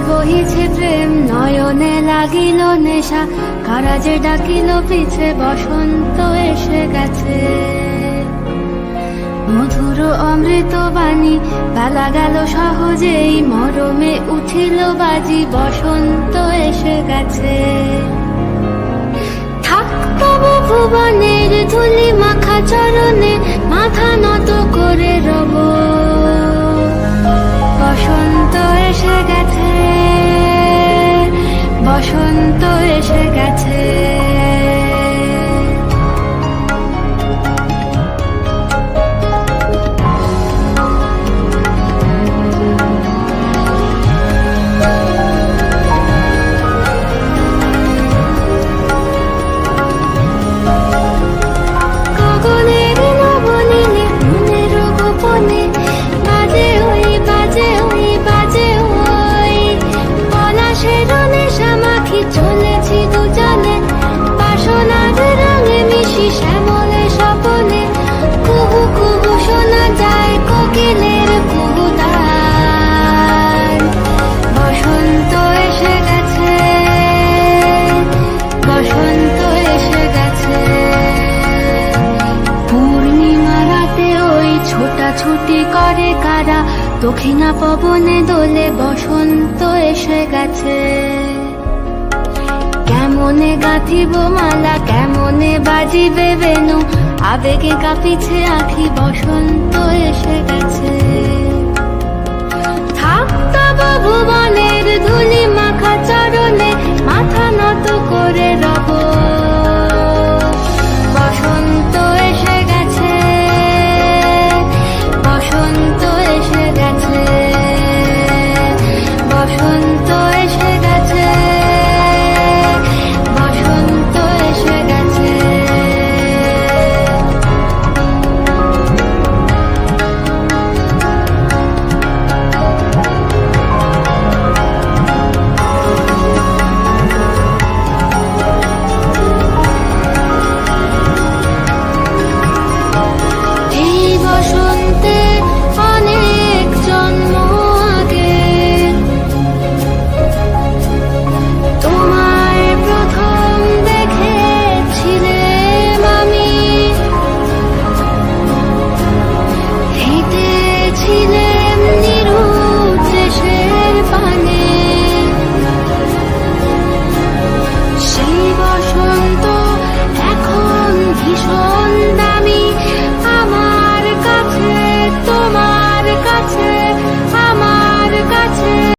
বহিছে প্রেম নয়নে লাগিল নেশা, কারা যে ডাকিল পিছে বসন্ত এসে গেছে। মধুর অমৃত বাণী বেলা গেল সহজেই, মরমে উঠিল বাজি বসন্ত এসে গেছে। থাক তবু ভুবনের ধুলি মাখা চরণে, মাথা নত করে রব। বসন্ত এসে গেছে, বসন্ত এসে গেছে। চলেছি দুজনে বাসনার রঙে মিশি শ্যামলে স্বপনে, কুহু কুহু শোনা যায় কোকিলের কুহুতান। বসন্ত এসে গেছে, বসন্ত এসে গেছে। পূর্ণিমা রাতে ওই ছোটাছুটি করে কারা, দক্ষিণা পবনে দোলে বসন্ত এসে গেছে। কেমনে গাঁথিব মালা, কেমনে বাজিবে বেনু, আবেগে কাঁপিছে আখি বসন্ত এসে গেছে। থাক তব ভুবনের ধুলি মাখা চরণে, মাথা নত করে রব। বসন্ত এসে গেছে, বসন্ত এসে গেছে, বসন্ত এসে গেছে। ভীষণ দামি আমার কাছে, তোমার কাছে।